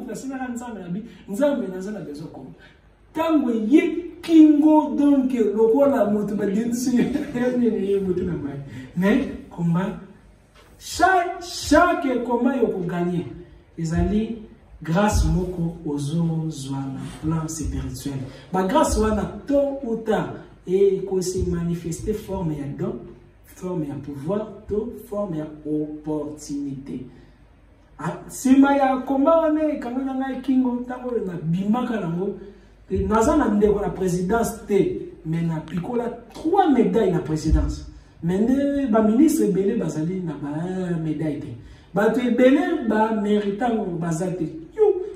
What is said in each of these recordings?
mutu nasina nzambe na bi nzambe nazana besoin comme tango ye kingo donc lokola mutu ba dinsu ye mutu na mai mais comment chaque comment yoko gagner ezali grâce moko ozo zwana plan spirituel ba grâce wana tôt ou tard et qu'on se manifester forme ya don forme ya pouvoir to forme ya opportunité sima ya komba wane kangana ngai kingo tango na bimaka nango naza na ndeko na présidence te mais na pikola 3 médailles na présidence mais ne ba ministre belé bazali na ba médaille te ba te belé ba méritant bazate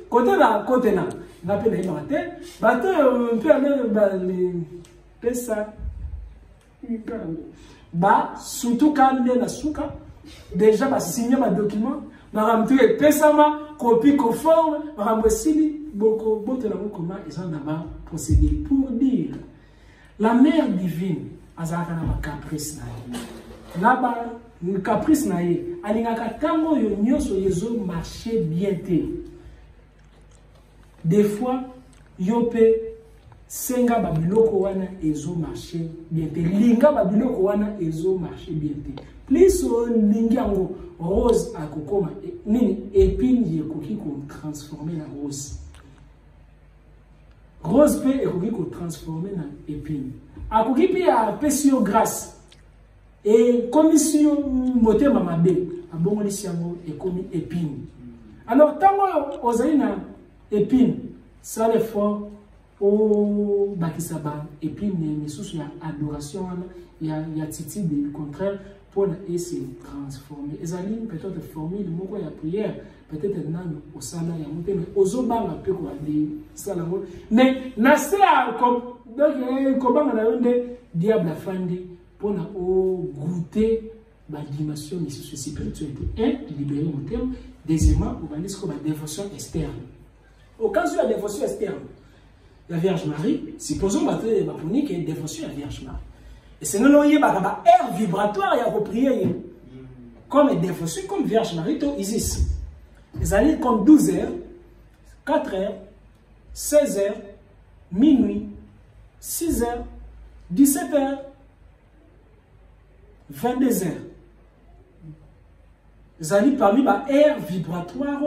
côté na na pe na imate ba te un peu aller ba les pesa ba surtout quand na suka déjà ba signer ma document ba ramtu pesa ma copie conforme ba rambosili boko bote na comment ils ont d'abord procédé pour dire la mère divine azaka na caprice na là-bas caprice na ye alingaka tango yo nyoso yezo marcher bien te des fois yo pe senga babiloko wana ezo marcher bien te linga babiloko wana ezo marcher bien te plus lingi yango rose akokoma nini épine yekoki ko transformer na rose rose pe ekoki ko transformer na épine akoki pe a pesio grâce et commission motema mabe abongolisi yango ekomi épine alors tango ozali na épine ça le fort au bakisaba épine misusu ya adoration ya titi de contraire pour se transformer ezali peut-être formule moko ya prière peut-être nanu osala ya motema ozobanga pe ko ade sala ngo mais na sea comme donc kobanga na yonde diable afandi pour na o goûter ba dimension misusu spirituelle libérer mon terme deuxièmement on va dire que la dévotion externe au cas où la dévotion externe la Vierge Marie supposons battre la ponique et dévotion à la Vierge Marie et c'est non y ba air vibratoire ya ko prier comme dévotion comme Vierge Marie to Isis les années comme 12 heures 4 heures 16 heures minuit 6 heures 17 heures 22 heures les années parmi ba air vibratoire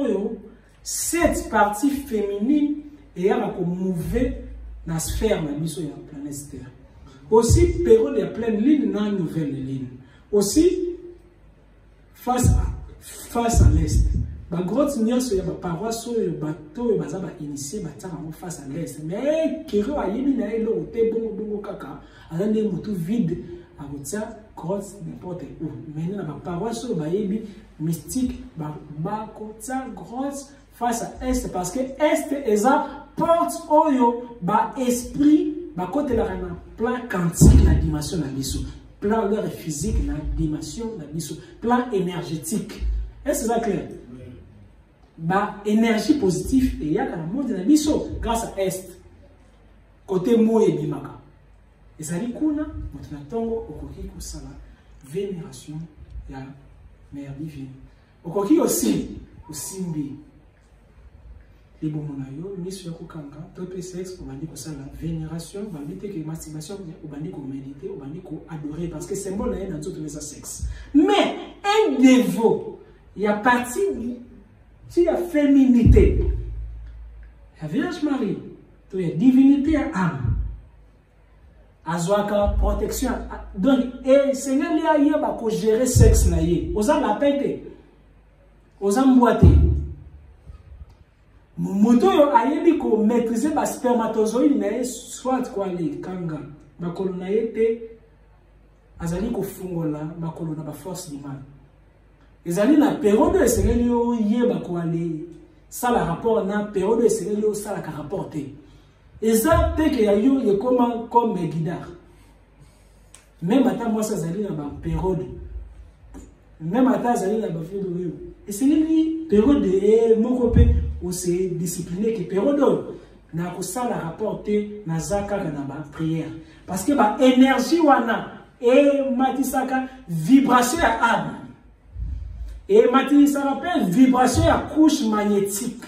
cette partie féminine et à mouver dans la sphère de la planète Terre. Aussi, période de pleine lune dans une nouvelle ligne. Aussi, face à l'est. La grotte n'y a pas de paroisse, le bateau, il va initier face à l'est. Mais, qui a yémi na elo, te bongo kaka, à l'année moutou vide, à votre grotte n'importe où. Mais la paroisse, il va yémi mystique, bakota grotte face à est, parce que est est ça porte oyo ba esprit ba côté la plan quantique la dimension na biso plan leur physique la dimension na biso plan énergétique est-ce ça clair ba énergie positive et ya ka monde na biso grâce à est côté moye bimaka ezali kuna motuna tongo okoki kusala vénération ya mère divine okoki aussi osimbi les bons monayo, mission kukanga, top sexe, on va dire que ça la vénération, on va dire que masturbation, on va dire qu'on méditer, on va dire qu'on adorer, parce que symbole là dans tous les sexes. Mais un dévot, il y a partie, il y a féminité, la Vierge Marie, il y a divinité à âme, azwaka protection. Donc, et Seigneur il y a pour gérer sexe là y, osa la pète, osa mboite. Moto yo ayebi ko maîtriser ba spermatozoïde na soit quoi les kanga makolo na yete azali ko fungola makolo na ba force du mal ezali na période de sengeli yo yeba ko aller ça la rapport na période de sengeli yo ça la ka rapporter eza te que yo ye comme guidar même ata moi ça azali na ba période même ata azali na ba période yo et c'est lui période de mokope ou c'est discipliné qui période na ko sala rapporter na zaka na ba prière parce que ba énergie wana et matisaka vibration à âme et matisaka pe vibration à couche magnétique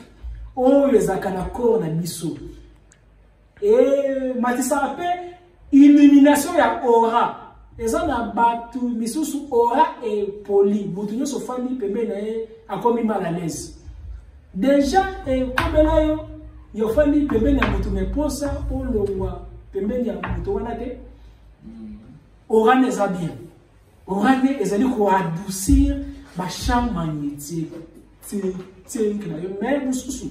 oyo ezalaka na corps na biso. Et matisaka pe illumination ya aura. Eza na batu misusu aura et poli. Mutu nyonso fandi pembeni na ye akomi mal à l'aise. Déjà comme là yo fandi pembeni ya mutu meposa olongwa pembeni ya mutu wana te. Aura neza bien. Aura ne ezali ko adoucir ba champ magnétique. Tiens na yo mais mususu.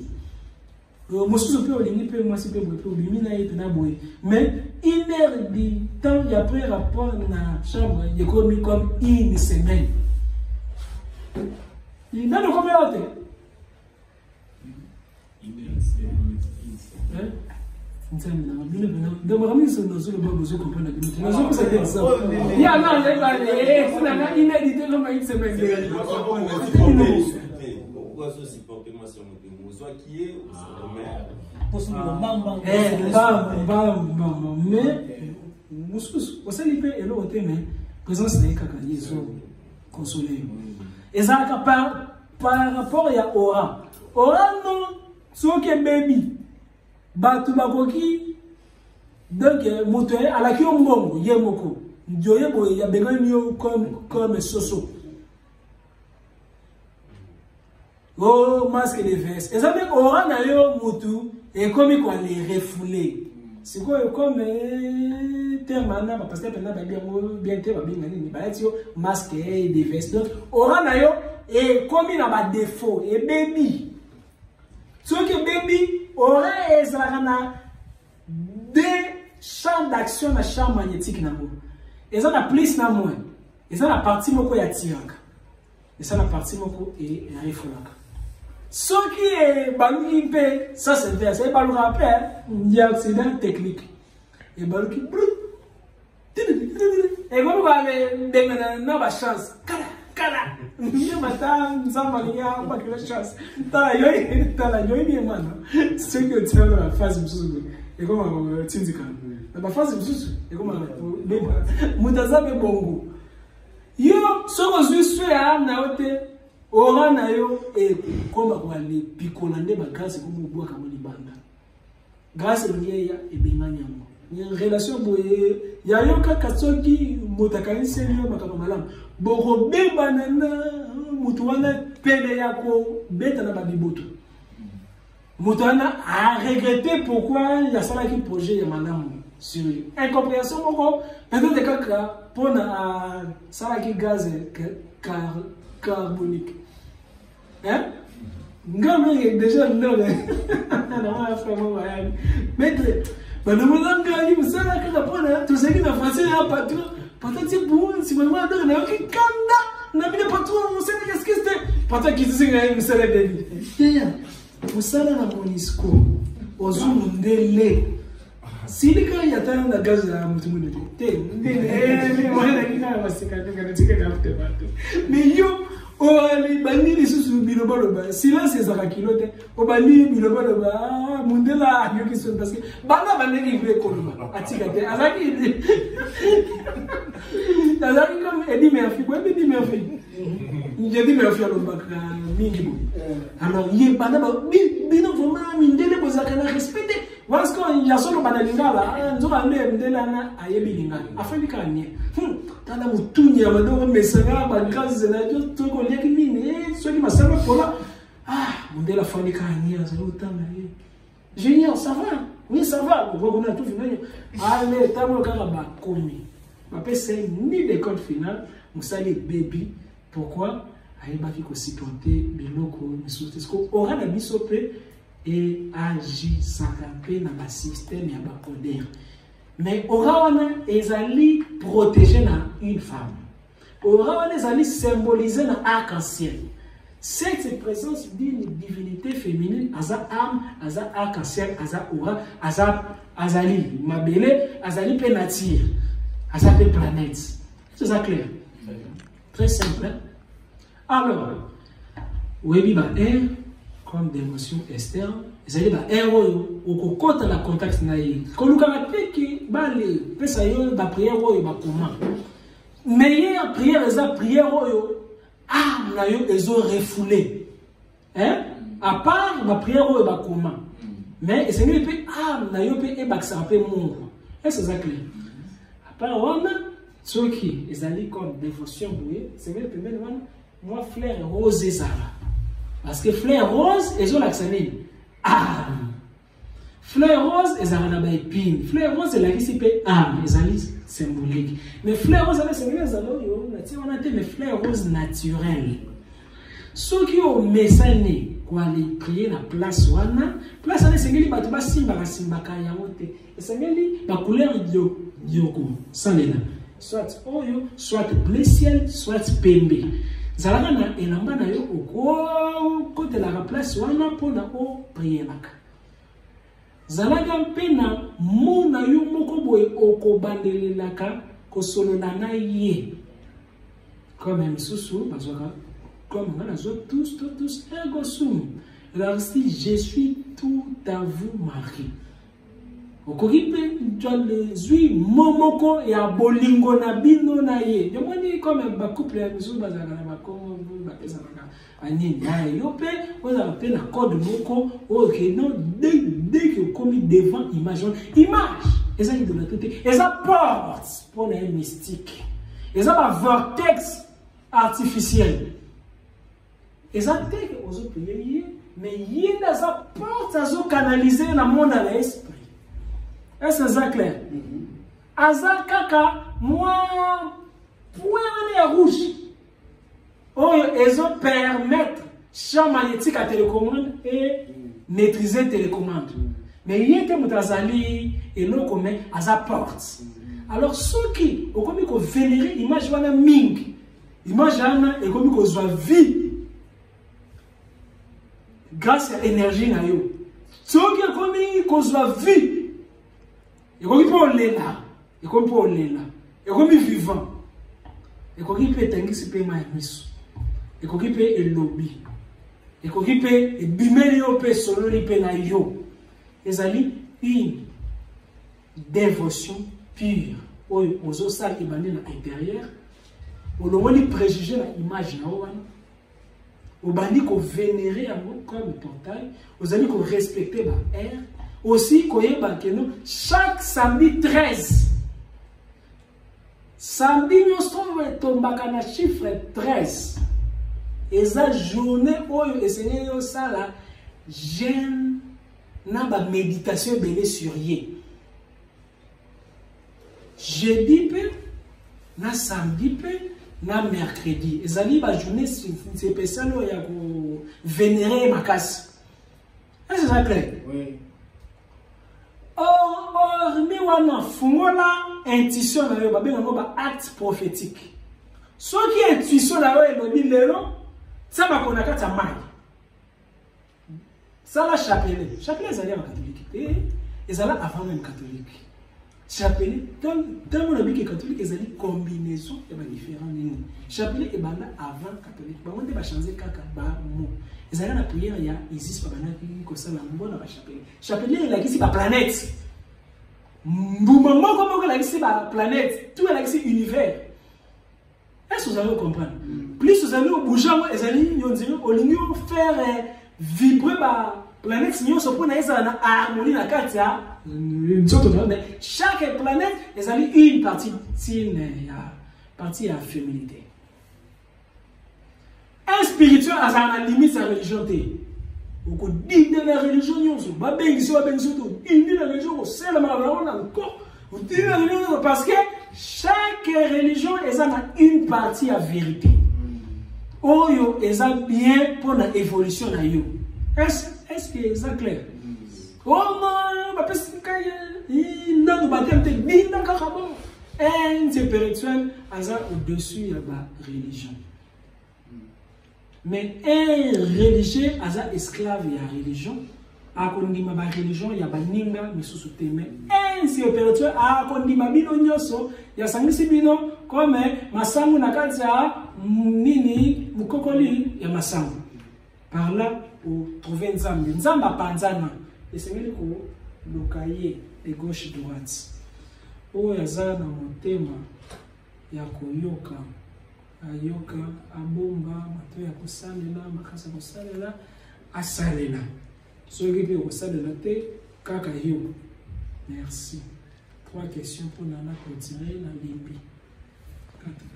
Mususu pe olingi pe mwasi pe boye pe obimi na ye na boye. Mais une heure de temps il y a pris rapport na chambre il comme une semaine. Il n'a pas combien de temps? Par rapport à aura. Aura non, c'est baby. Batu bakoki donc moto ala ki ombongo yemoko njoye boye ya bengani yo comme soso. Oh masque de veste. Et ça fait aura na yo mutu et comme quoi les refouler. C'est quoi comme termana parce que pendant bien te ba bingani ni ba yo masque de veste. Donc aura na yo et comme il a ba défaut et baby. Ce que baby aurait deux champs d'action dans le champ magnétique. Et ça, la plus na moins. Et ça, la partie moko ya tiraka. Et ça, la partie moko est refulaka. Ce qui est balouki, ça c'est vrai. C'est balouki après, il y a un accident technique. Et balouki, et comme vous avez des chance. Kala, je m'attends, ça m'a dit, pas que la chance. T'as la yoï, man. C'est que tu as la phase de et comme tu dis, la phase de et comme Moutazabe Bongo. Yo, ce que je suis à Naote, Ora Nayo, et comme les picolande, grâce à vous boire comme les bandes. Grâce à l'Ia et Bimaniam. Il y a une relation, il y a un cas qui Motakani Seigneur Makamalam. Boro be banana mutuana pele yako beta na babiboto. Mutuana a regretté pourquoi il y a ça qui projet ya manamu sur incompréhension moko peut-être kaka pona ça qui gaz carbonique. Hein? Ngame déjà non na ma frère moi maître banamanga yi musala kaka pona tout ce qui na français ya patron. Peut-être bon, si vous m'avez dit que Kanda n'a pas trop, vous savez qu'est-ce que c'était? Peut-être qu'ils disent que vous savez des tiens, vous savez la Monisco, aux zones de lait. Si les gars y a tant de gaz à Moutoumou, mais yo, oh, les bandits, les sous bilobaloba, silence les arakilotes, au bali bilobaloba, Mundela, yo qui sont parce que, bana bandit livré comme Atikate, Azaki. Azaki comme Eddie Murphy, quoi, Eddie Murphy. J'ai dit Murphy à l'Ombaka, minimum. Alors, il y a pas d'abord, bino vraiment, Mindele, vous avez respecté. Parce qu'il y a solo banalinga là, nous allons Mdela à Yebilinga, Afrique. Tana mutunya madongo mesanga bakazi na jo to ko leki nini so ki masaba kola Mundela fani kanya zo tanga Junior ça va oui ça va on a tout fini allez tamo kaka ba komi ba pese ni de compte final musali baby pourquoi ayebaki ko supporter biloko misusu ko ora na biso pe et agir s'accaper dans le système ya ba poder. Mais Orawana ezali protéger une femme. Orawana ezali symboliser na arc-en-ciel. Cette présence d'une divinité féminine, aza âme, aza arc-en-ciel, aza aura, azali mabele, azali pe nature, aza pe planète. C'est ça clair? Très simple. Alors, oui, bah, comme d'émotions externes, ezali ba héros au côté la contact na ye koluka na peki bale pesa yo ba prière oyo ba comment meilleure prière eza prière oyo na yo ezo refoulé hein à part ma prière ou ma comment. Mais c'est mieux que âme na yo pe e baksa pe mungu. Est-ce que c'est clair? À part wana ceux qui ils allaient comme dévotion bouée, c'est mieux que même moi fleur rose et ça. Parce que fleur rose et zo l'accès âme. Fleur rose et ça na ba épine. Fleur rose et la qui pe âme, ils allaient symbolique. Mais fleur rose c'est mieux ça yo, on a des fleurs roses naturelles. Ceux qui ont messané pour aller prier la place wana c'est ngeli batu ba simba kaya wote et c'est ngeli ba couleur dioko salela soit oyo soit bleu ciel soit pembe zalaka na elamba na yo oko côté la place wana pona o prier laka zalaka pena mona yo moko boye oko bandelelaka ko solo na ye comme même sous parce que comme nous tous, ego sum. Alors si je suis tout à vous, Marie. Okoripe, John le zui, momoko et a bolingo na bino na ye. Je me dis comme un couple à nous, bazana na comme bapeza na ani na yope, vous avez la code moko, ok non dès que commis devant image, et ça de la tête, et ça porte pour les mystiques. Et ça va vortex artificiel. Et ça fait que aux autres pays, mais il y a des portes à canaliser le monde à l'esprit. Est-ce que c'est clair? Aza kaka, moi, point rouge. Oh, ils ont permettre champ magnétique à télécommande et maîtriser télécommande. Mais il y a des mutazali et l'eau comme aza porte. Alors ceux qui ont commis qu'on vénère, image wana ming, image wana et comme qu'on soit vie. Grâce à l'énergie na yo. Ce qui est comme qu'on soit vie. Et comme pour l'éla. Et comme pour l'éla. Et comme vivant. Et comme peut être un ma miso. Et comme peut être lobby. Et comme peut être bimeli yo pe solo li pe na yo. Les ali une dévotion pure. Aux osal qui bandé à l'intérieur. Au long de préjuger la image na wana. Vous allez vénérer comme portail, vous allez respecter la air, aussi chaque samedi 13. Samedi, nous sommes tombés dans chiffre 13. Et ça journée où le Seigneur ça la jeûne, n'a pas méditation belé sur yé. Jeudi peu, na samedi peu. Na mercredi, et ça dit la journée spéciale où il y a vénérer ma casse. Est-ce que c'est clair? Oui. Mais on a fungola intuition na yo ba benga ba acte prophétique. Ce qui est intuition na yo et le bilelo, ça va qu'on a kata mai. Ça la chapelet. Chapelet c'est en catholique. Et ça là avant même catholique. Chapelet, dans le bible catholique, ils ont une combinaison de différents lignes. Chapelet est avant catholique. On va changer kaka ba mot. Ils ont la prière, il existe pas qui ça la bonne à chapelet. Chapelet il existe pas planète. Moment comment il existe pas planète, tout il existe univers. Est-ce que vous allez comprendre? Plus vous allez au bouger, ils allez au ligne faire vibrer ba planète, sinon ça pour naître en harmonie la carte. Mais chaque planète, ils ont une partie à féminité. Un spirituel a la limite sa religion. Vous dites de la religion, parce que chaque religion a une partie à vérité. Oyo, ils ont bien pour l'évolution. Est-ce que c'est clair? Oh non, un spirituel au-dessus de la religion. Mais un religieux est esclave de la religion. A kondima ba religion ya baninga misusu teme. Un spirituel a kondima bino nyoso ya sangisi bino comme masangu na kati ya nini mukokoli ya masangu. Par là où trouver nzambe. Nzamba panzana. Et c'est même le cahier de gauche-droite. Où il y a un motema, il y a koyoka, ayoka, abomba, mato ya kusalela, makasa kusalela, asalela soki mpe okosalela te kaka yo. Merci. 3 questions pour Nana continuer na limbi. 4.